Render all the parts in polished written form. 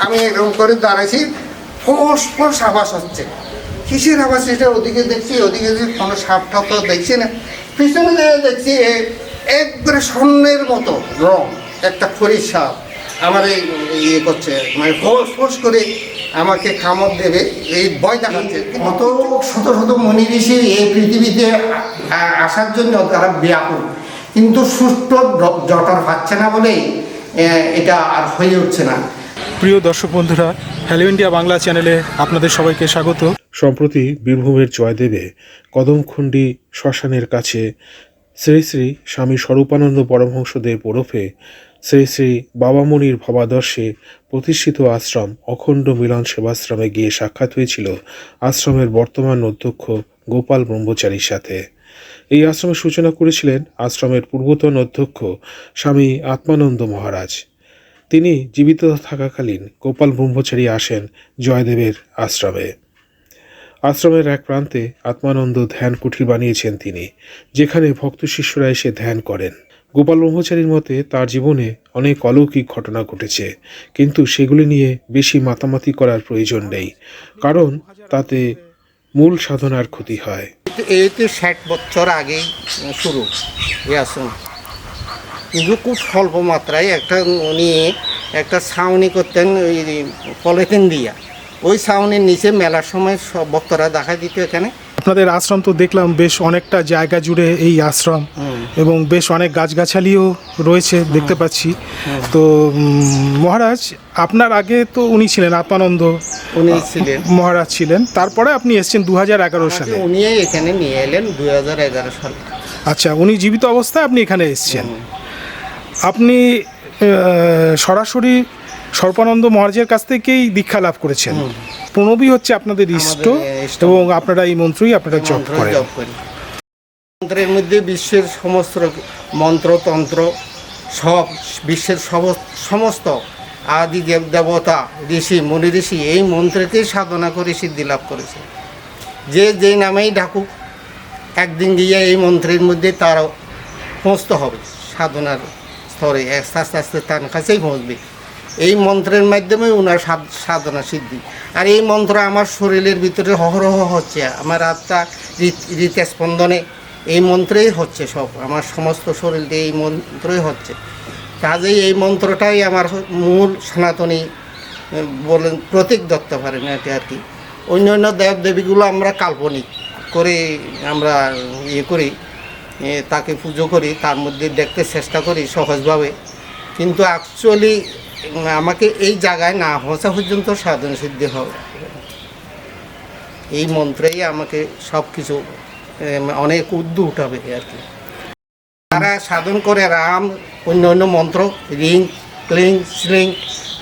আমি এরকম করে দাঁড়াইছি, ফোঁস ফোঁস আওয়াজ হচ্ছে। কিসের আওয়াজ এটা? ওদিকে দেখছি, ওদিকে কোনো সাপ টাপ তো দেখছি না। পিছনে দেখছি একবারে স্বর্ণের মতো রং একটা খড়ির সাপ আমার এই ইয়ে করছে, মানে ফোঁস ফোঁস করে আমাকে কামড় দেবে, এই ভয় দেখাচ্ছে। কত শত শত মুনি ঋষি এই পৃথিবীতে আসার জন্য তারা ব্যাকুল, কিন্তু সুষ্ঠু জটার পাচ্ছে না বলেই এটা আর হয়ে উঠছে না। প্রিয় দর্শক বন্ধুরা, হ্যালো ইন্ডিয়া বাংলা চ্যানেলে আপনাদের সবাইকে স্বাগত। সম্প্রতি বীরভূমের জয়দেবে কদমখণ্ডী শ্মশানের কাছে শ্রী শ্রী স্বামী স্বরূপানন্দ পরমহংসদেব ওরফে শ্রী শ্রী বাবামণির ভাবাদর্শে প্রতিষ্ঠিত আশ্রম অখণ্ড মিলন সেবাশ্রমে গিয়ে সাক্ষাৎ হয়েছিল আশ্রমের বর্তমান অধ্যক্ষ গোপাল ব্রহ্মচারীর সাথে। এই আশ্রমের সূচনা করেছিলেন আশ্রমের পূর্বতন অধ্যক্ষ স্বামী আত্মানন্দ মহারাজ। তিনি জীবিত থাকাকালীন গোপাল ব্রহ্মচারী আসেন জয়দেবের আশ্রমে। আশ্রমের এক প্রান্তে আত্মানন্দ ধ্যান কুঠির বানিয়েছেন তিনি, যেখানে ভক্ত শিষ্যরা এসে ধ্যান করেন। গোপাল ব্রহ্মচারীর মতে তার জীবনে অনেক অলৌকিক ঘটনা ঘটেছে, কিন্তু সেগুলি নিয়ে বেশি মাতামাতি করার প্রয়োজন নেই, কারণ তাতে মূল সাধনার ক্ষতি হয়। এই তো 60 বছর আগেই শুরু এই আশ্রম, কিন্তু খুব স্বল্প মাত্রায় উনি একটা ছাউনি করতেন ওই পলিথিন দিয়া, ওই ছাউনির নিচে মেলার সময় সব ভক্তরা দেখা দিত। এখানে আপনাদের আশ্রম তো দেখলাম বেশ অনেকটা জায়গা জুড়ে এই আশ্রম, এবং বেশ অনেক গাছগাছালিও রয়েছে দেখতে পাচ্ছি। তো মহারাজ, আপনার আগে তো উনি ছিলেন, আত্মানন্দ উনি ছিলেন মহারাজ ছিলেন, তারপরে আপনি এসেছেন 2011 সালে। উনি এখানে নিয়ে এলেন 2011 সালে। আচ্ছা, উনি জীবিত অবস্থায় আপনি এখানে এসেছেন। আপনি সরাসরি স্বরূপানন্দ মহারাজের কাছ থেকেই দীক্ষা লাভ করেছেন। প্রণবী হচ্ছে আপনাদের ইষ্ট, এবং আপনারা এই মন্ত্রই আপনারা জপ করেন। মন্ত্রের মধ্যে বিশ্বের সমস্ত মন্ত্রতন্ত্র, সব বিশ্বের সমস্ত আদি দেবতা ঋষি মুনি ঋষি এই মন্ত্রকেই সাধনা করে সিদ্ধি লাভ করেছে। যে যেই নামেই ডাকুক, একদিন গিয়ে এই মন্ত্রের মধ্যে তার পৌঁছতে হবে, সাধনার স্তরে আস্তে আস্তে তার কাছেই পৌঁছবে। এই মন্ত্রের মাধ্যমে ওনার সাধনা সিদ্ধি। আর এই মন্ত্র আমার শরীরের ভিতরে অহরহ হচ্ছে, আমার আত্মা হৃৎস্পন্দনে এই মন্ত্রেই হচ্ছে, সব আমার সমস্ত শরীরে এই মন্ত্রই হচ্ছে। কাজেই এই মন্ত্রটাই আমার মূল সনাতনী বলেন প্রতীক ধরতে পারেন এটা আর কি। অন্য অন্য দেবদেবীগুলো আমরা কাল্পনিক করে আমরা ইয়ে করি, তাকে পুজো করি, তার মধ্যে দেখতে চেষ্টা করি সহজভাবে, কিন্তু অ্যাকচুয়ালি আমাকে এই জায়গায় না পৌঁছা পর্যন্ত সাধন সিদ্ধি হবে। এই মন্ত্রেই আমাকে সব কিছু অনেক উদ্দু উঠাবে আর কি। তারা সাধন করে রাম, অন্য অন্য মন্ত্র রিং ক্লিং শ্লিং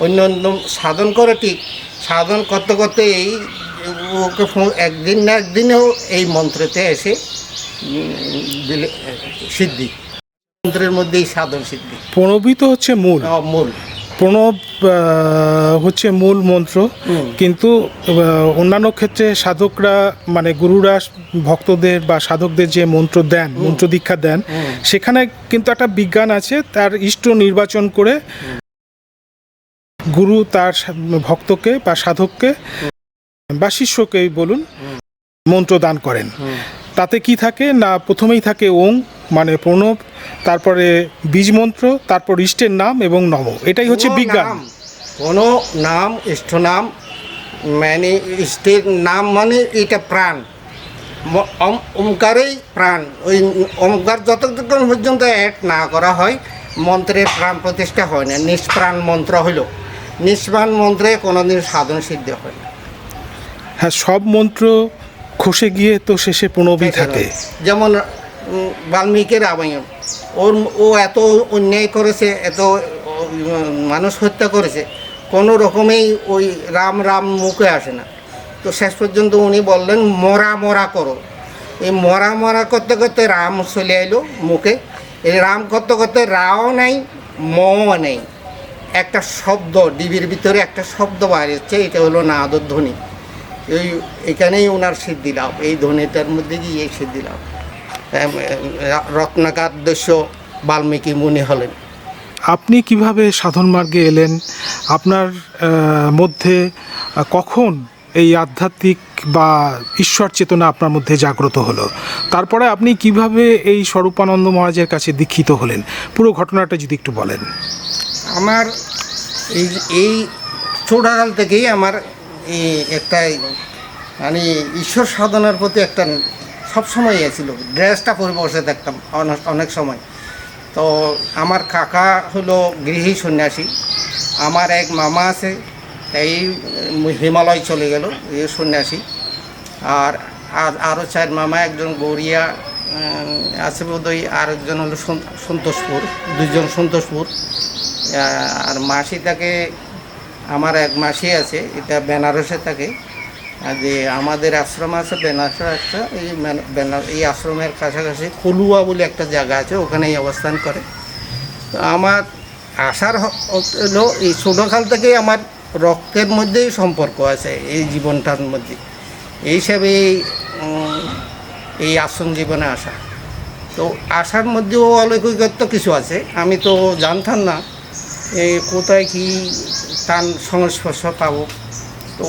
অন্য অন্য সাধন করে, ঠিক সাধন করতে করতে এই ওকে একদিন না একদিনেও এই মন্ত্রেতে এসে সিদ্ধি, মন্ত্রের মধ্যেই সাধন সিদ্ধি। প্রণবী তো হচ্ছে মূল, প্রণব হচ্ছে মূল মন্ত্র, কিন্তু অন্যান্য ক্ষেত্রে সাধকরা মানে গুরুরা ভক্তদের বা সাধকদের যে মন্ত্র দেন, মন্ত্র দীক্ষা দেন, সেখানে কিন্তু একটা বিজ্ঞান আছে। তার ইষ্ট নির্বাচন করে গুরু তার ভক্তকে বা সাধককে বা শিষ্যকেই বলুন মন্ত্র দান করেন। তাতে কি থাকে না, প্রথমেই থাকে ওং মানে প্রণব, তারপরে বীজ মন্ত্র, তারপর ইষ্টের নাম এবং নম। এটাই হচ্ছে বিজ্ঞান। কোনো নাম, ইষ্ট নাম মানে ইষ্টের নাম মানে এটা প্রাণ, ওমকারেই প্রাণ। ওই ওমকার যতক্ষণ পর্যন্ত অ্যাড না করা হয় মন্ত্রের প্রাণ প্রতিষ্ঠা হয় না। নিষ্প্রাণ মন্ত্র হইল, নিষ্প্রাণ মন্ত্রে কোনোদিন সাধন সিদ্ধ হয় না। হ্যাঁ, সব মন্ত্র খসে গিয়ে তো শেষে প্রণবী থাকে। যেমন বাল্মীকি রামায়ণ, ও এত অন্যায় করেছে, এত মানুষ হত্যা করেছে, কোনো রকমেই ওই রাম রাম মুখে আসে না। তো শেষ পর্যন্ত উনি বললেন মরা মরা করো। এই মরা মরা করতে করতে রাম চলে এলো মুখে। এই রাম করতে করতে রাও নাই, মও নেই, একটা শব্দ ডিবির ভিতরে একটা শব্দ বাইরে হচ্ছে, এটা হলো নাদের ধ্বনি। এখানেই ওনার সিদ্ধি লাভ, এই ধ্বনিটার মধ্যে গিয়ে সিদ্ধি লাভ। রত্নাকার দস্য বাল্মীকি মুনি হলেন। আপনি কিভাবে সাধন মার্গে এলেন? আপনার মধ্যে কখন এই আধ্যাত্মিক বা ঈশ্বর চেতনা আপনার মধ্যে জাগ্রত হলো? তারপরে আপনি কিভাবে এই স্বরূপানন্দ মহারাজের কাছে দীক্ষিত হলেন? পুরো ঘটনাটা যদি একটু বলেন। আমার এই এই ছোটকাল থেকেই আমার এই একটা মানে ঈশ্বর সাধনার প্রতি একটা সবসময় ছিল। ড্রেসটা পরে বসে থাকতাম অনেক সময়। তো আমার কাকা হলো গৃহী সন্ন্যাসী, আমার এক মামা আছে এই হিমালয় চলে গেল, এই সন্ন্যাসী। আর আরও 4 মামা, একজন গৌরিয়া আছে বোধহয়, আরেকজন হলো সন্তোষপুর, 2 জন সন্তোষপুর। আর মাসি থাকে, আমার এক মাসি আছে, এটা বেনারসে থাকে। আর যে আমাদের আশ্রম আছে বেনারসে একটা, এই আশ্রমের কাছাকাছি কলুয়া বলে একটা জায়গা আছে, ওখানেই অবস্থান করে। তো আমার আসার হলো এই ছোটোকাল থেকেই আমার রক্তের মধ্যেই সম্পর্ক আছে এই জীবনটার মধ্যে। এই হিসাবে এই আশ্রম জীবনে আসা, তো আসার মধ্যেও অলৌকিকত্ব কিছু আছে, আমি তো জানতাম না এই কোথায় কি টান সংস্পর্শ পাবো। তো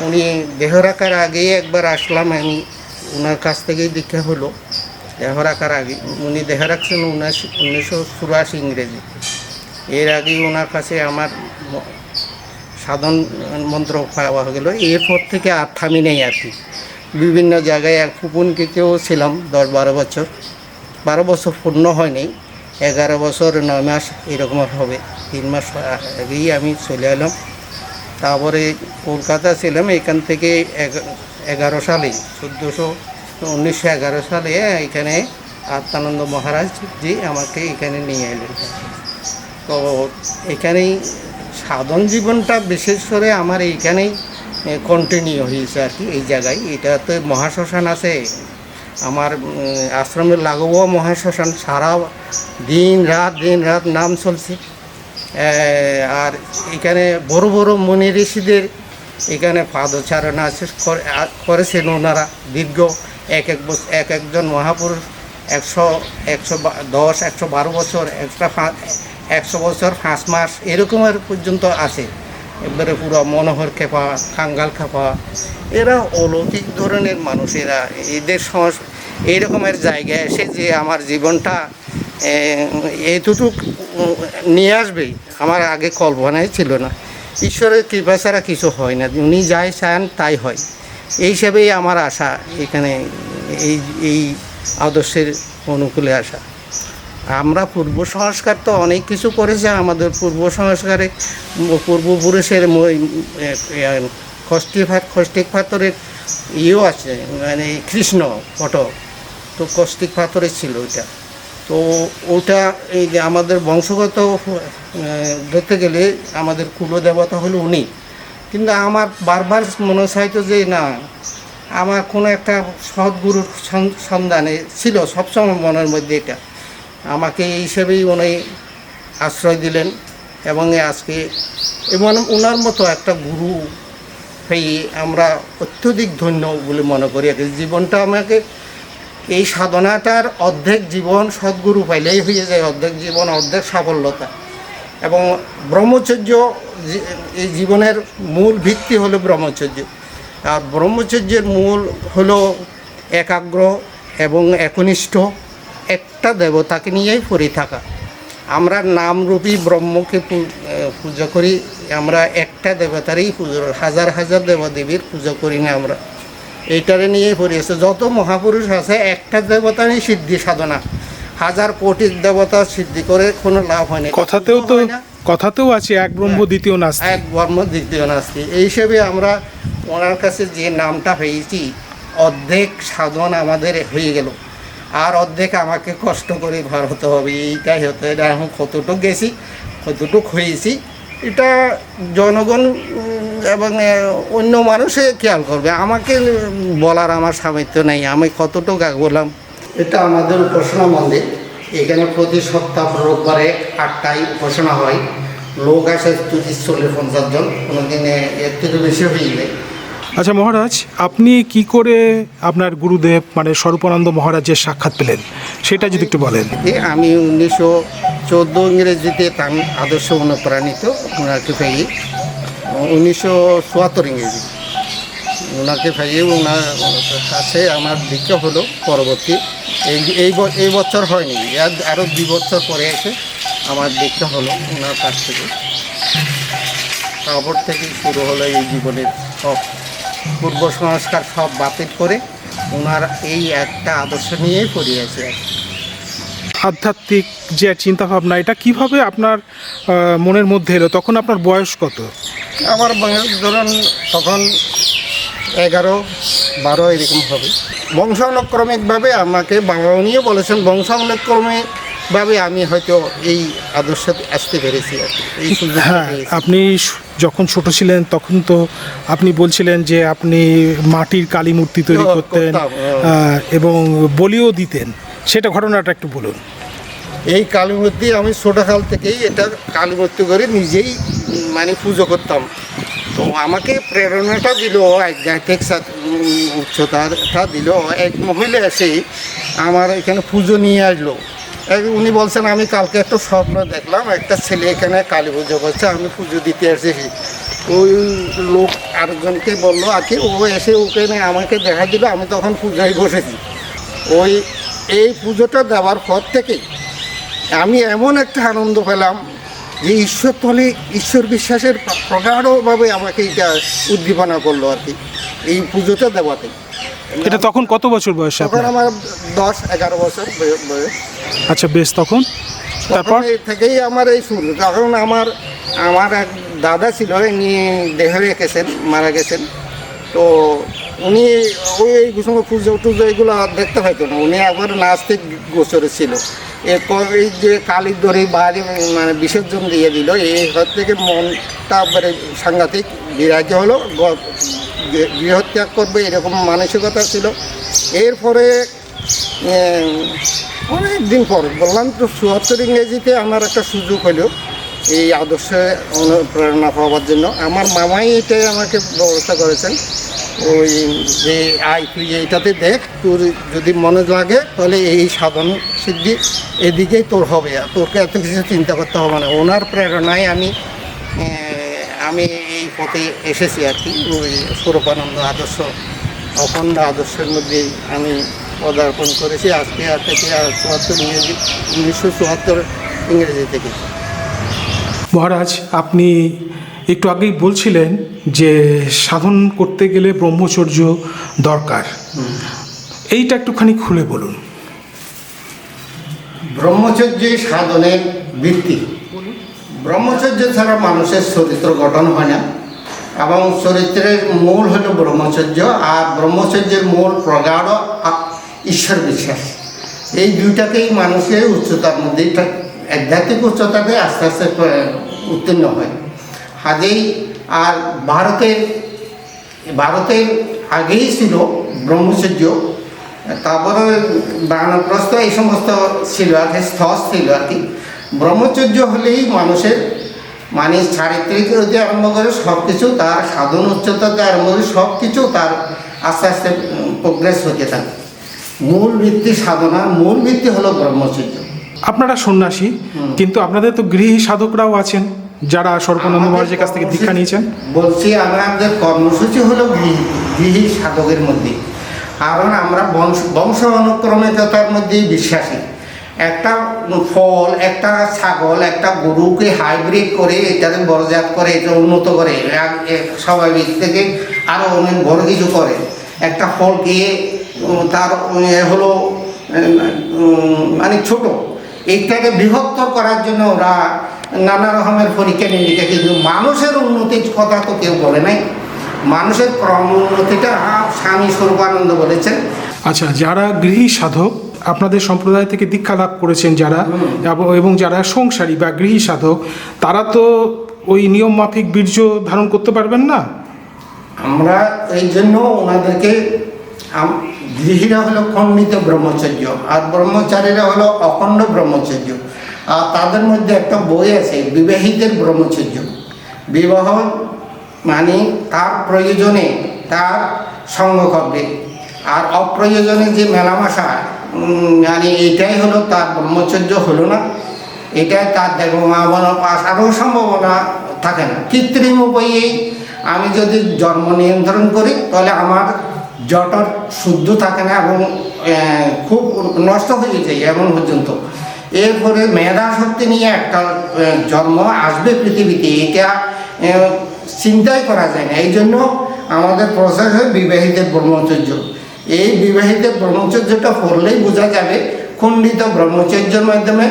উনি দেহ রাখার আগেই একবার আসলাম, আমি ওনার কাছ থেকেই দীক্ষা হলো। দেহ রাখার আগে উনি দেহ রাখছেন 1984 ইংরেজি। এর আগেই ওনার কাছে আমার সাধন মন্ত্র পাওয়া গেল। এরপর থেকে আর থামি নেই আর কি। বিভিন্ন জায়গায় এক ফুপুনকেও ছিলাম 10-12 বছর, 12 বছর পূর্ণ হয়নি, 11 বছর 9 মাস এরকম হবে। 3 মাস আগেই আমি চলে এলাম। তারপরে কলকাতা ছিলাম, এখান থেকে 11 সালে 1911 সালে এখানে আত্মানন্দ মহারাজ জি আমাকে এখানে নিয়ে এলেন। তো এখানেই সাধন জীবনটা বিশেষ করে আমার এইখানেই কন্টিনিউ হয়েছে আর কি। এই জায়গায় এটাতে মহাশ্মশান আছে, আমার আশ্রমের লাগোয়া মহাশ্মশান, সারা দিন রাত নাম চলছে। আর এখানে বড় বড় মুনি ঋষিদের এখানে পাদচারণা করেছেন ওনারা দীর্ঘ এক একজন মহাপুরুষ 110-112 বছর, 100 বছর 5 মাস এরকমের পর্যন্ত আছে। একবারে পুরো মনোহর খেপা, কাঙ্গাল খেপা, এরা অলৌকিক ধরনের মানুষ। এরা এদের এই রকমের জায়গায় এসে যে আমার জীবনটা এতটুক নিয়ে আসবে আমার আগে কল্পনাই ছিল না। ঈশ্বরের কৃপা ছাড়া কিছু হয় না, উনি যাই চান তাই হয়। এই হিসাবেই আমার আশা এখানে, এই আদর্শের অনুকূলে আসা। আমরা পূর্ব সংস্কার তো অনেক কিছু করেছে, আমাদের পূর্ব সংস্কারে পূর্বপুরুষের কষ্টিক পাথরের ইয়েও আছে, মানে কৃষ্ণ ফটো, তো কষ্টিক পাথরের ছিল ওইটা। তো ওটা এই যে আমাদের বংশগত ধরতে গেলে আমাদের কুলদেবতা হলো উনি। কিন্তু আমার বারবার মনে চাইতো যে না, আমার কোনো একটা সদ্গুরুর সন্ধানে ছিল সবসময় মনের মধ্যে এটা। আমাকে এই হিসেবেই উনি আশ্রয় দিলেন এবং আজকে এবং ওনার মতো একটা গুরু পেয়ে আমরা অত্যধিক ধন্য বলে মনে করি। জীবনটা আমাকে এই সাধনাটার অর্ধেক জীবন সদ্গুরু পাইলেই হয়ে যায়, অর্ধেক জীবন অর্ধেক সাফল্যতা। এবং ব্রহ্মচর্য, এই জীবনের মূল ভিত্তি হলো ব্রহ্মচর্য। আর ব্রহ্মচর্যের মূল হলো একাগ্র এবং একনিষ্ঠ একটা দেবতাকে নিয়েই পড়ে থাকা। আমরা নামরূপী ব্রহ্মকে পূজা করি, আমরা একটা দেবতারই পুজো, হাজার হাজার দেবদেবীর পুজো করি না। আমরা এইটারে নিয়েই পড়িয়েছে। যত মহাপুরুষ আছে একটা দেবতারই সিদ্ধি সাধনা, 1000 কোটি দেবতা সিদ্ধি করে কোনো লাভ হয় না। কথাতেও আছে এক ব্রহ্ম দ্বিতীয় নাস্তি, এক ব্রহ্ম দ্বিতীয় নাস্তি। এই হিসেবে আমরা ওনার কাছে যে নামটা পেয়েছি, অর্ধেক সাধন আমাদের হয়ে গেল, আর অর্ধেক আমাকে কষ্ট করে ভার হতে হবে। এইটাই হতে, এটা এখন কতটুকু গেছি, কতটুকু হয়েছি, এটা জনগণ এবং অন্য মানুষে খেয়াল করবে। আমাকে বলার আমার সামর্থ্য নেই, আমি কতটুকু বললাম। এটা আমাদের উপাসনা মন্দির, এখানে প্রতি সপ্তাহ রোববারে 8টায় উপাসনা হয়। লোক আসে 40-50 জন, কোনো দিনে এর থেকে বেশি হয়ে যায়। আচ্ছা মহারাজ, আপনি কি করে আপনার গুরুদেব মানে স্বরূপানন্দ মহারাজের সাক্ষাৎ পেলেন সেটা যদি একটু বলেন। আমি 19 14 ইংরেজিতে তার আদর্শ অনুপ্রাণিত ওনাকে পেয়ে 1974 ইংরেজি ওনাকে পেয়ে ওনার কাছে আমার দীক্ষা হলো। পরবর্তী এই বছর হয়নি, আরও 2 বছর পরে এসে আমার দীক্ষা হলো ওনার কাছ থেকে। তারপর থেকেই শুরু হলো এই জীবনের সব পূর্ব সংস্কার সব বাতিল করে ওনার এই একটা আদর্শ নিয়েই পড়িয়েছে আর কি। আধ্যাত্মিক যে চিন্তাভাবনা, এটা কিভাবে আপনার মনের মধ্যে এলো? তখন আপনার বয়স কত? আমার বয়স ধরুন তখন 11-12 এরকম হবে। বংশানুক্রমিকভাবে আমাকে বাবা উনিও বলেছেন, বংশানুক্রমিকভাবে আমি হয়তো এই আদর্শে আসতে পেরেছি আর কি, এই সুযোগ হ্যাঁ, পেয়েছি। আপনি যখন ছোট ছিলেন তখন তো আপনি বলছিলেন যে আপনি মাটির কালী মূর্তি তৈরি করতেন করতাম, এবং বলিও দিতেন। সেটা ঘটনাটা একটু বলুন। এই কালী মূর্তি আমি ছোটোকাল থেকেই এটা কালী মূর্তি করে নিজেই মানে পুজো করতাম। তো আমাকে প্রেরণাটা দিল, আধ্যাত্মিক উচ্চতাটা দিল এক মহিলা এসে আমার এখানে পুজো নিয়ে আসলো। উনি বলছেন, আমি কালকে একটা স্বপ্ন দেখলাম, একটা ছেলে এখানে কালী পুজো করছে, আমি পুজো দিতে এসেছি। ওই লোক আরেকজনকে বললো আর কি, ও এসে ওখানে আমাকে দেখা দিল। আমি তখন পূজায় বসেছি। এই পুজোটা দেওয়ার পর থেকে আমি এমন একটা আনন্দ পেলাম যে ঈশ্বর তলে ঈশ্বর বিশ্বাসের প্রগাঢ়ভাবে আমাকে এটা উদ্দীপনা করলো আর কি, এই পুজোটা দেওয়াতে। এটা তখন কত বছর বয়স তখন আপনার? আমার 10-11 বছর বয়স। আচ্ছা, বেশ। তখন তারপর তখন থেকেই আমার এই শুরু। তখন আমার এক দাদা ছিল, ইনি দেহ রেখেছেন, মারা গেছেন। তো উনি ওই সময় পুজো টুজো এগুলো দেখতে পাইতো না। উনি একবার নাস্তিক গোচরে ছিল। এরপর এই যে কালীর দড়ি বাইরে মানে বিসর্জন দিয়ে দিল, এই ঘর থেকে মনটা মানে সাংঘাতিক বিরাজ হলো, গৃহত্যাগ করবে এরকম মানসিকতা ছিল। এরপরে অনেক দিন পর বললাম তো 74 ইংরেজিতে আমার একটা সুযোগ হলো এই আদর্শে অনুপ্রেরণা পাওয়ার জন্য। আমার মামাই এটাই আমাকে ব্যবস্থা করেছেন, ওই যে তুই এইটাতে দেখ, তোর যদি মনে লাগে তাহলে এই সাধন সিদ্ধি এদিকেই তোর হবে, আর তোরকে এত কিছু চিন্তা করতে হবে না। ওনার প্রেরণায় আমি এই পথে এসেছি আর কি। ওই স্বরূপানন্দ আদর্শ, অখণ্ড আদর্শের মধ্যেই আমি পদার্পণ করেছি আজকে থেকে 1974 ইংরেজি থেকে। মহারাজ, আপনি একটু আগেই বলছিলেন যে সাধন করতে গেলে ব্রহ্মচর্য দরকার। এইটা একটুখানি খুলে বলুন। ব্রহ্মচর্যই সাধনের ভিত্তি। ব্রহ্মচর্য ছাড়া মানুষের চরিত্র গঠন হয় না, এবং চরিত্রের মূল হলো ব্রহ্মচর্য। আর ব্রহ্মচর্যের মূল প্রগাঢ় ঈশ্বর বিশ্বাস। এই দুইটাকেই মানুষের উচ্চতার মধ্যে, আধ্যাত্মিক উচ্চতাতে আস্তে আস্তে উত্তীর্ণ হয়। কাজেই আর ভারতের আগেই ছিল ব্রহ্মচর্য, তারপরে বানপ্রস্থ এই সমস্ত ছিল আর কি, স্থ ছিল আর কি। ব্রহ্মচর্য হলেই মানুষের মানে চারিত্রিক হতে আরম্ভ করে সব কিছু, তার সাধন উচ্চতাতে আরম্ভ করে সব কিছু তার আস্তে আস্তে প্রোগ্রেস হতে থাকে। মূল ভিত্তি সাধনা, মূল ভিত্তি হলো ব্রহ্মচর্য। আপনারা সন্ন্যাসী, কিন্তু আপনাদের তো গৃহী সাধকরাও আছেন যারা স্বরূপানন্দ মহারাজের কাছ থেকে দীক্ষা নিয়েছেন। বলছি, আমাদের কর্মসূচি হলো গৃহী সাধকের মধ্যে, কারণ আমরা বংশ অনুক্রমিকতার মধ্যেই বিশ্বাসী। একটা ফল, একটা ছাগল, একটা গরুকে হাইব্রিড করে এটাকে বড়জাত করে, এটা উন্নত করে, স্বাভাবিক থেকে আরও অনেক বড় কিছু করে। একটা ফলকে তার হলো মানে ছোট, এইটাকে বৃহত্তর করার জন্য ওরা নানা রকমের পরীক্ষা নিরীক্ষা। কিন্তু মানুষের উন্নতির কথা তো কেউ বলে নাই। মানুষের ক্রম উন্নতিটা স্বামী স্বরূপানন্দ বলেছেন। আচ্ছা, যারা গৃহী সাধক আপনাদের সম্প্রদায় থেকে দীক্ষা লাভ করেছেন যারা, এবং যারা সংসারী বা গৃহী সাধক, তারা তো ওই নিয়ম মাফিক বীর্য ধারণ করতে পারবেন না। আমরা এই জন্য ওনাদেরকে, গৃহীরা হলো খণ্ডিত ব্রহ্মচর্য, আর ব্রহ্মচারীরা হলো অখণ্ড ব্রহ্মচর্য। আর তাদের মধ্যে একটা বই আছে, বিবাহিতের ব্রহ্মচর্য। বিবাহ মানে তার প্রয়োজনে তার সঙ্গ করবে, আর অপ্রয়োজনে যে মেলামেশা মানে এইটাই হলো তার ব্রহ্মচর্য হলো না। এটা তার দেবমাবন আসারও সম্ভাবনা থাকে না। কৃত্রিম উপায়েই আমি যদি জন্ম নিয়ন্ত্রণ করি তাহলে আমার জঠর শুদ্ধ থাকে না এবং খুব নষ্ট হয়ে যায় এমন পর্যন্ত। এরপরে মেধা শক্তি নিয়ে একটা জন্ম আসবে পৃথিবীতে, এটা চিন্তাই করা যায় না। এই জন্য আমাদের প্রসেস হয় বিবাহিতের ব্রহ্মচর্য। এই বিবাহিতের ব্রহ্মচর্যটা পড়লেই বোঝা যাবে খণ্ডিত ব্রহ্মচর্যের মাধ্যমে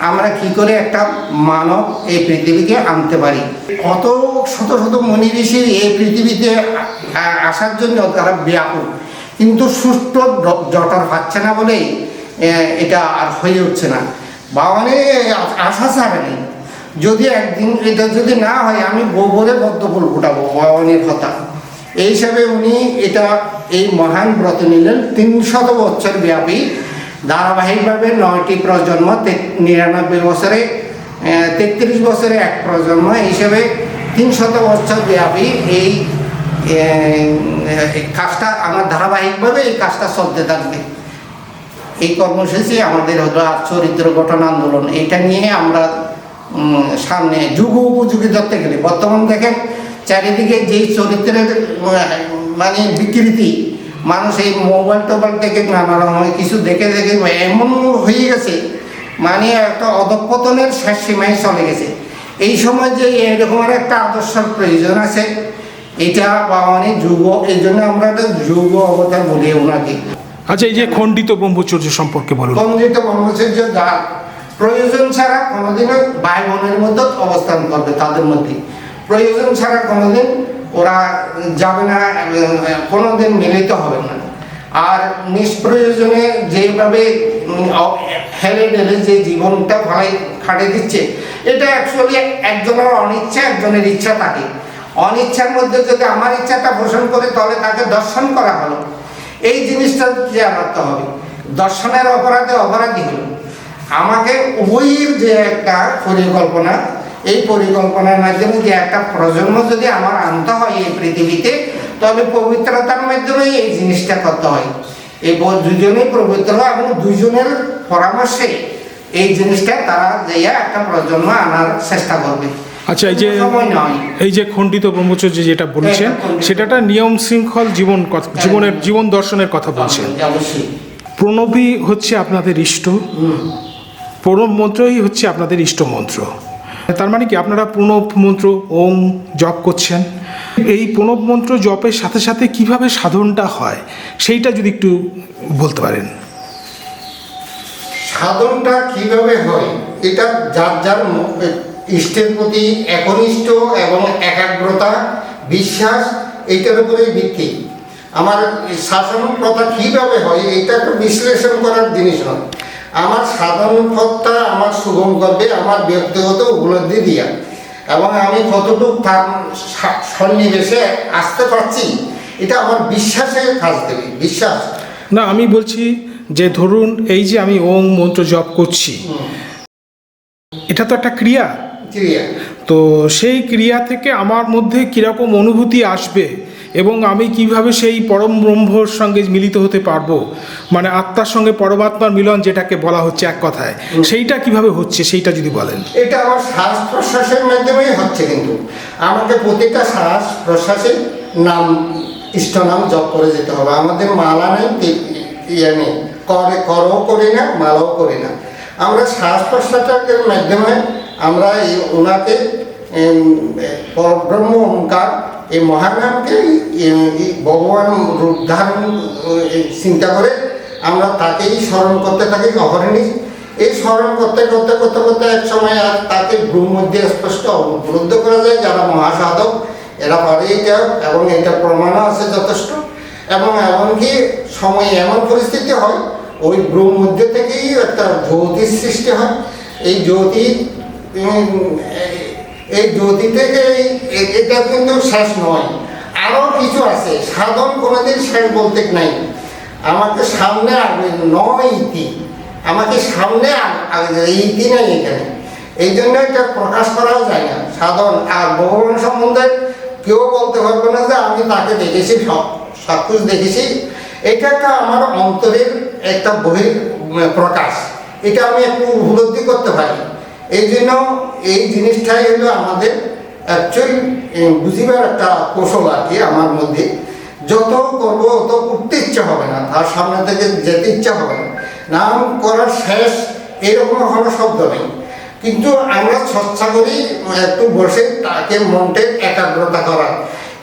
আমরা কি করে একটা মানব এই পৃথিবীকে আনতে পারি। কত শত শত মুনি ঋষি এই পৃথিবীতে আসার জন্য তারা ব্যাকুল, কিন্তু সুষ্ঠু জটর পাচ্ছে না বলেই এটা আর হয়ে উঠছে না। বাবানে আশা ছাড়ে নেই, যদি একদিন এটা যদি না হয় আমি গোবরে পদ্মফুল ফুটাবো বাবানের কথা। এই হিসাবে উনি এটা এই মহান ব্রত নিলেন। 300 বছর ব্যাপী ধারাবাহিকভাবে 9টি প্রজন্ম, 99 বছরে 33 বছরে এক প্রজন্ম হিসেবে 300 বছর ব্যাপী এই কাজটা আমার ধারাবাহিকভাবে এই কাজটা চলতে থাকবে। এই কর্মসূচি আমাদের হলো চরিত্র গঠন আন্দোলন। এটা নিয়ে আমরা সামনে যুগ উপযোগী ধরতে গেলে বর্তমান দেখেন চারিদিকে যেই চরিত্রের মানে বিকৃতি, মানুষ এই মোবাইল টোবাইল থেকে নানা রকম কিছু দেখে দেখে এমন হয়ে গেছে, মানে একটা অধঃপতনের শেষ সীমায় চলে গেছে। এই সময় যে এরকমের একটা আদর্শের প্রয়োজন আছে, এটা বা অনেক যুগ, এই জন্য আমরা একটা যুগ অবতার বলি ওনাকে। আচ্ছা, এই যে খণ্ডিত ব্রহ্মচর্য সম্পর্কে বলুন। খণ্ডিত ব্রহ্মচর্য যার প্রয়োজন ছাড়া কোনোদিনও ভাই বোনের মধ্যে অবস্থান করবে, তাদের মধ্যে প্রয়োজন ছাড়া কোনোদিন ওরা যাবে না, কোনোদিন মিলিত হবে না। আর নিষ্প্রয়োজনে যেভাবে হেলে ঢেলে যে জীবনটা ভাই খাটে দিচ্ছে, এটা অ্যাকচুয়ালি একজনের অনিচ্ছা, একজনের ইচ্ছা থাকে। অনিচ্ছার মধ্যে যদি আমার ইচ্ছাটা পোষণ করে তাহলে তাকে দর্শন করা হলো, এই জিনিসটা খেয়াল রাখতে হবে। দর্শনের অপরাধে অপরাধী হলো। আমাকে উভয়ের যে একটা পরিকল্পনা, এই পরিকল্পনার মাধ্যমে যে একটা প্রজন্ম যদি আমার আনতে হয় এই পৃথিবীতে, তবে পবিত্রতার মাধ্যমে এই জিনিসটা করতে হয়। এই দুজনেই পবিত্র এবং দুজনের পরামর্শে এই জিনিসটা তারা যাইয়া একটা প্রজন্ম আনার চেষ্টা করবে। আচ্ছা, এই যে খণ্ডিত ব্রহ্মচর্য যেটা বলছেন, সেটা একটা নিয়ম শৃঙ্খল জীবন দর্শনের কথা বলছেন। অবশ্যই প্রণবী হচ্ছে আপনাদের ইষ্ট, প্রণব মন্ত্রই হচ্ছে আপনাদের ইষ্ট মন্ত্র। তার মানে কি আপনারা প্রণব মন্ত্র ওম জপ করছেন। এই প্রণব মন্ত্র জপের সাথে সাথে কিভাবে সাধনটা হয় সেইটা যদি একটু বলতে পারেন। সাধনটা কিভাবে হয় এটা যার যার ইষ্টের প্রতি একনিষ্ঠ এবং একাগ্রতা, বিশ্বাস, এইটার উপরেই ভিত্তি। আমার শাসন প্রথা কীভাবে হয় এটা একটা বিশ্লেষণ করার জিনিস নয়। আমার সাধন পথটা আমার সুগম করবে আমার ব্যক্তিগত উপলব্ধি দিয়া, এবং আমি কতটুকু তার সন্নিবেশে আসতে পারছি এটা আমার বিশ্বাসে কাজ দেবে। বিশ্বাস না, আমি বলছি যে ধরুন এই যে আমি ওম মন্ত্র জপ করছি, এটা তো একটা ক্রিয়া। তো সেই ক্রিয়া থেকে আমার মধ্যে কীরকম অনুভূতি আসবে এবং আমি কিভাবে সেই পরম ব্রহ্মর সঙ্গে মিলিত হতে পারবো, মানে আত্মার সঙ্গে পরমাত্মার মিলন যেটাকে বলা হচ্ছে এক কথায়, সেইটা কিভাবে হচ্ছে সেইটা যদি বলেন। এটা আমার শ্বাস প্রশ্বাসের মাধ্যমেই হচ্ছে, কিন্তু আমাকে প্রতিটা শ্বাস প্রশ্বাসের নাম ইষ্ট নাম জপ করে যেতে হবে। আমাদের মালা নেই, ইয়ে নেই, করও করি না, মালাও করি না। আমরা শ্বাস প্রশ্বাসের মাধ্যমে আমরা এই ওনাকে পরব্রহ্ম ওঙ্কার এই মহানামকে ভগবান রূপ ধারণ চিন্তা করে আমরা তাকেই স্মরণ করতে থাকি অহরনিশ। এই স্মরণ করতে করতে করতে করতে এক সময় আর তাকে ব্রহ্ম মধ্যে স্পষ্ট উপলব্ধ করা যায়। যারা মহাসাধক এরা পারে এটা, এবং এটা প্রমাণও আছে যথেষ্ট। এবং এমনকি সময় এমন পরিস্থিতি হয় ওই ব্রহ্ম মধ্যে থেকেই একটা জ্যোতির সৃষ্টি হয়। এই জ্যোতি থেকে এটা কিন্তু শেষ নয়, আরও কিছু আছে। সাধন কোনোদিন শেষ বলতে নাই। আমাকে সামনে আসবে নয় ইতি, আমাকে সামনে ইতি নাই এখানে। এই জন্য এটা প্রকাশ করাও যায় না সাধন। আর ভগবান সম্বন্ধে কেউ বলতে পারবে না যে আমি তাকে দেখেছি, সব কিছু দেখেছি। এটা একটা আমার অন্তরের একটা বহির প্রকাশ, এটা আমি একটু উপলব্ধি করতে পারি। এই জন্য এই জিনিসটাই হলো আমাদের অ্যাকচুয়ালি বুঝিবার একটা কৌশল আর কি আমার মধ্যে। যত করবো অত উঠতে ইচ্ছা হবে না, তার সামনে থেকে যেতে ইচ্ছা হবে না, নাম করার শেষ এরকম কোনো শব্দ নেই। কিন্তু আমরা চেষ্টা করি একটু বসে তাকে মনটা একাগ্রতা করার,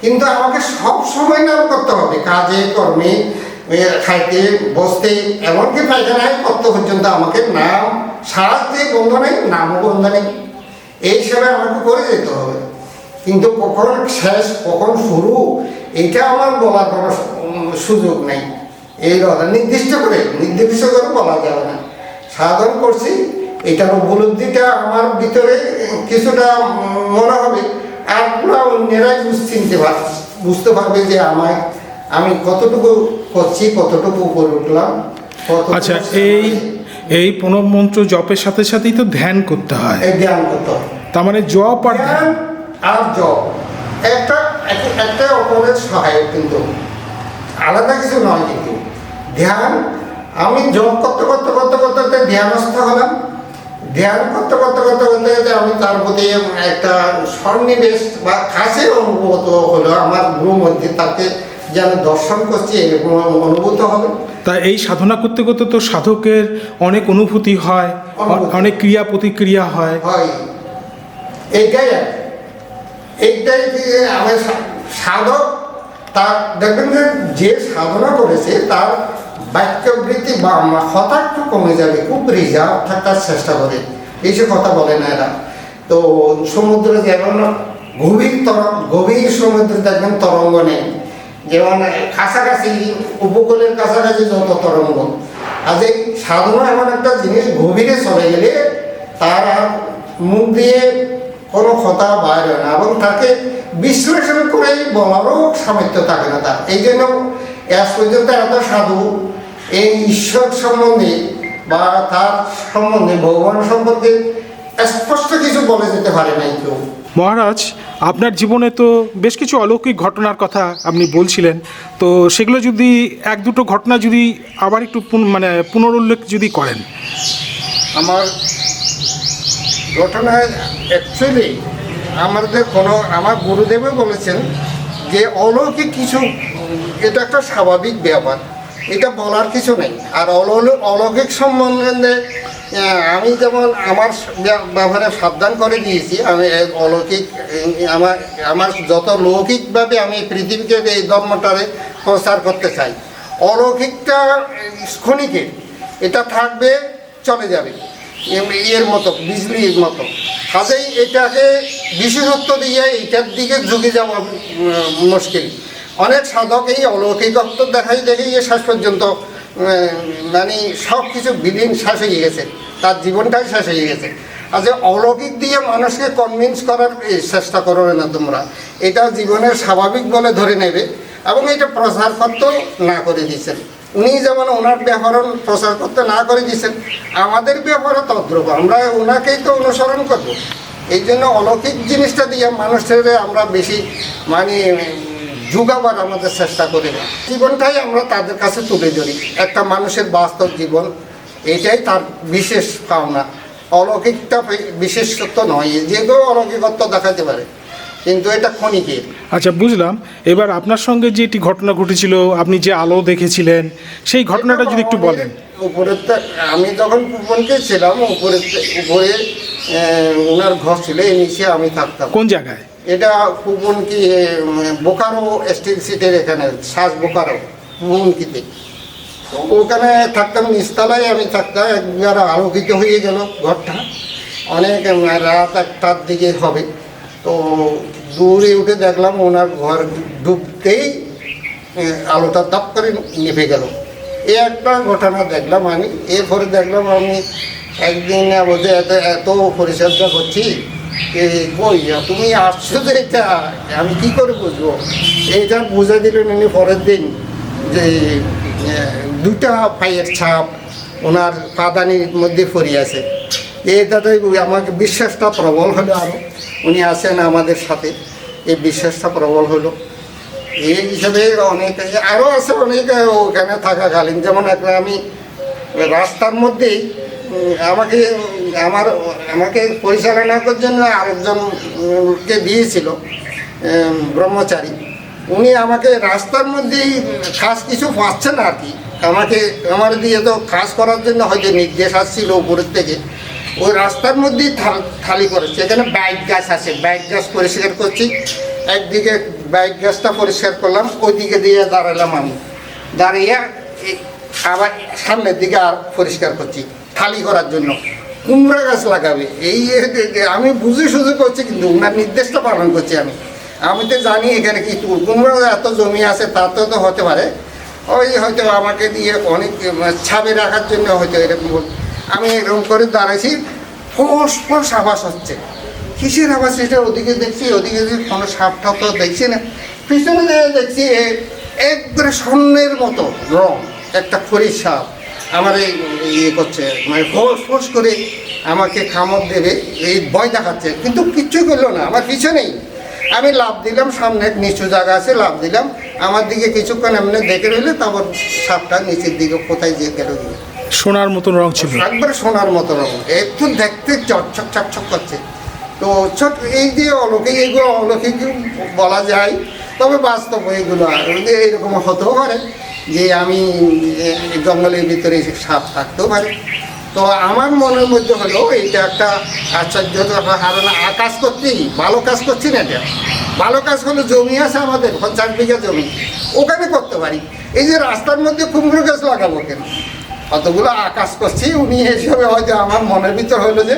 কিন্তু আমাকে সব সময় নাম করতে হবে, কাজে কর্মে, খাইতে বসতে, এমনকি পায়খানায় করতে পর্যন্ত আমাকে নাম সারাতে বন্ধ নেই, নামও বন্ধ নেই, এই হিসাবে আমাকে করে যেতে হবে। কিন্তু কখন শেষ কখন শুরু এটা আমার বলার কোনো সুযোগ নেই। এই কথা নির্দিষ্ট করে বলা যাবে না। সাধন করছি এটার উপলব্ধিটা আমার ভিতরে কিছুটা মনে হবে, আর পুরো অন্যেরাই বুঝতে পারবে যে আমি কতটুকু করছি, কতটুকু উপরে উঠলাম। আচ্ছা, এই প্রণব মন্ত্র জপের সাথে সাথেই তো ধ্যান করতে হয়। এই ধ্যান করতে হয়, তার মানে জপ আর ধ্যান আর জপ একটা অপরের সহায়ক, কিন্তু আলাদা কিছু নয়। কিন্তু ধ্যান আমি জপ করতে করতে করতে করতে করতে ধ্যানস্থ হলাম, ধ্যান করতে করতে করতে করতে করতে আমি তার প্রতি একটা সন্নিবেশ বা কাছে অনুভূত হলো, আমার গুরু মধ্যে তাকে যেন দর্শন করছি এরকম অনুভূত হবে। তা এই সাধনা করতে করতে তো সাধকের অনেক অনুভূতি হয়, অনেক ক্রিয়া প্রতিক্রিয়া হয়। এইটাই আমার সাধক, তার দেখবেন যে সাধনা করেছে তার বাক্যবৃত্তি বা কথা একটু কমে যাবে, খুব রিজার্ভ থাকার চেষ্টা করে, এইসব কথা বলে না এরা। তো সমুদ্রে যেমন গভীর সমুদ্রে দেখবেন তরঙ্গ নেই, যেমন কাছাকাছি উপকূলের কাছাকাছি যত তরঙ্গ। আজ এই সাধনা এমন একটা জিনিস, গভীরে চলে গেলে তার আর মুখ দিয়ে কোনো কথা বাইর হয় না, এবং তাকে বিশ্লেষণ করেই বলারও সামর্থ্য থাকে না তার। এই জন্য আজ পর্যন্ত এত সাধু এই ঈশ্বর সম্বন্ধে বা তার সম্বন্ধে, ভগবান সম্বন্ধে স্পষ্ট কিছু বলে যেতে পারে নাই কেউ। মহারাজ, আপনার জীবনে তো বেশ কিছু অলৌকিক ঘটনার কথা আপনি বলছিলেন, তো সেগুলো যদি এক দুটো ঘটনা যদি আবার একটু পুনরুল্লেখ যদি করেন। আমার ঘটনা অ্যাকচুয়ালি আমার গুরুদেবও বলেছেন যে অলৌকিক কিছু, এটা একটা স্বাভাবিক ব্যাপার, এটা বলার কিছু নেই। আর অলৌকিক সম্বন্ধে আমি যেমন আমার ব্যবহারে সাবধান করে দিয়েছি, আমি অলৌকিক আমার যত লৌকিকভাবে আমি পৃথিবীকে এই ধর্মটারে প্রচার করতে চাই, অলৌকিকটা ক্ষণিকের, এটা থাকবে চলে যাবে, এর মতো বিজলির মতো। কাজেই এটাকে বিশেষত্ব দিয়ে এইটার দিকে ঝুঁকে যাওয়া মুশকিল। অনেক সাধক এই অলৌকিকত্ব দেখাই শেষ পর্যন্ত মানে সব কিছু বিলীন শেষ হয়ে গেছে, তার জীবনটাই শেষ হয়ে গেছে। আচ্ছা, অলৌকিক দিয়ে মানুষকে কনভিন্স করার চেষ্টা করো না তোমরা, এটা জীবনের স্বাভাবিক বলে ধরে নেবে, এবং এটা প্রচার করতে না করে দিচ্ছেন। উনি যেমন ওনার ব্যাকরণ প্রচার করতে না করে দিচ্ছেন, আমাদের ব্যাপারও তদ্রূপ, আমরা ওনাকেই তো অনুসরণ করবো। এই জন্য অলৌকিক জিনিসটা দিয়ে মানুষের আমরা বেশি যুগাবার আমাদের চেষ্টা করি না, জীবনটাই আমরা তাদের কাছে তুলে ধরি, একটা মানুষের বাস্তব জীবন, এটাই তার বিশেষ পাওনা। অলৌকিকটা বিশেষত্ব নয়, যে কেউ অলৌকিকত্ব দেখাতে পারে, কিন্তু এটা ক্ষণিকের। আচ্ছা, বুঝলাম। এবার আপনার সঙ্গে যে একটি ঘটনা ঘটেছিল, আপনি যে আলো দেখেছিলেন, সেই ঘটনাটা যদি একটু বলেন। উপরের আমি যখন কুপনকে ছিলাম, উপরে ওনার ঘর ছিল, এই নিচে আমি থাকতাম। কোন জায়গায় এটা কুপন কি বোকারো স্টিল সিটের এখানে, শ্বাস বোকারো কুপনকিতে, ওখানে থাকতাম, নিচতলায় আমি থাকতাম। একবার আলোকিত হয়ে গেল ঘরটা, অনেক রাত 1টার দিকে হবে। তো দূরে উঠে দেখলাম ওনার ঘর ঢুকতেই আলোটা দাপ করে নিভে গেল। এই একটা ঘটনা দেখলাম আমি। এরপরে দেখলাম আমি একদিন বোঝে এত পরিচর্যা করছি, কই তুমি আসছো যে, এটা আমি কী করে বুঝবো? এইটা বুঝে দিলেন উনি পরের দিন, যে 2টা পায়ের ছাপ ওনার পাদানির মধ্যে পড়ে আছে। এটাতে আমাকে বিশ্বাসটা প্রবল হলো, আরও উনি আছেন আমাদের সাথে, এই বিশ্বাসটা প্রবল হলো। এই হিসাবে অনেক আরও আছে, অনেকে ওখানে থাকাকালীন, যেমন একটা আমি রাস্তার মধ্যেই আমাকে আমাকে পরিচালনার জন্য আরেকজনকে দিয়েছিল, ব্রহ্মচারী। উনি আমাকে রাস্তার মধ্যেই কাজ কিছু পাচ্ছে না আর কি, আমার দিয়ে তো কাজ করার জন্য হয়তো নির্দেশ আসছিল উপরের থেকে। ওই রাস্তার মধ্যেই থালি করেছে, এখানে বাইক গাছ আছে, বাইক গাছ পরিষ্কার করছি। একদিকে বাইক গাছটা পরিষ্কার করলাম, ওইদিকে দিয়ে দাঁড়ালাম আমি, দাঁড়িয়ে আবার সামনের দিকে আর পরিষ্কার করছি থালি করার জন্য। কুমড়া গাছ লাগাবে এই আমি বুঝে সুঝে করছি, কিন্তু ওনার নির্দেশটা পালন করছি আমি তো জানি এখানে কি কুমড়া এত জমি আছে, তা তো হতে পারে ওই হয়তো আমাকে দিয়ে অনেক ছাবে রাখার জন্য হয়তো এরকম। আমি এরকম করে দাঁড়াইছি, ফোঁস ফোঁস আওয়াজ হচ্ছে। কিসের আওয়াজ এটা? ওদিকে দেখছি, ওদিকে কোনো সাপ ঠাপ তো দেখছি না, পিছনে দেখছি একবারে স্বর্ণের মতো রং একটা খড়ির সাপ আমার ইয়ে করছে, মানে ফোঁস ফোঁস করে আমাকে কামড় দেবে এই ভয় দেখাচ্ছে, কিন্তু কিচ্ছু করলো না আমার পিছনেই। আমি লাফ দিলাম, সামনে নিচু জায়গা আছে, লাফ দিলাম, আমার দিকে কিছুক্ষণ এমনি দেখে রইলে, তারপর সাপটা নিচের দিকে কোথায় যেয়ে গেল। সোনার মতন রং ছিল, একবারে সোনার মতো রং, একটু দেখতে চকচক চকচক করছে। তো ছোট এই যে অলৌকিক, এইগুলো অলৌকিক বলা যায়, তবে বাস্তব এইগুলো এইরকম হতেও পারে যে আমি জঙ্গলের ভিতরে সাপ থাকতেও পারে। তো আমার মনের মধ্যে হলো এইটা একটা আশ্চর্য, কারণ কাজ করতেই ভালো কাজ করছি না। এটা ভালো কাজ হলো, জমি আছে আমাদের 50 বিঘা জমি, ওখানে করতে পারি। এই যে রাস্তার মধ্যে কুমড়ো গাছ লাগাবো কেন? অতগুলো আকাশ করছি, উনি হিসেবে হয়তো আমার মনের ভিতর হলো যে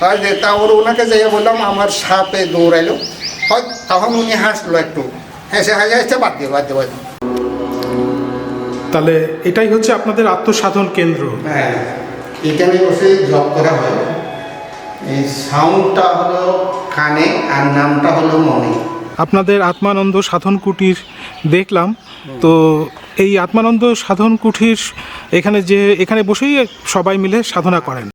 হয়তো, তা ওনাকে যাইয়া বললাম আমার সাপে দৌড়াইলো, হয় তখন উনি হাসলো একটু, হেসে হাসে বাদ দিয়ে। তাহলে এটাই হচ্ছে আপনাদের আত্মসাধন কেন্দ্র। হ্যাঁ, এখানে বসে জব করা হয়। এই সাউন্ডটা হলো কানে আর নামটা হলো মনে। আপনাদের আত্মানন্দ সাধন কুটির দেখলাম, তো এই আত্মানন্দ সাধন কুঠির এখানে বসেই সবাই মিলে সাধনা করেন।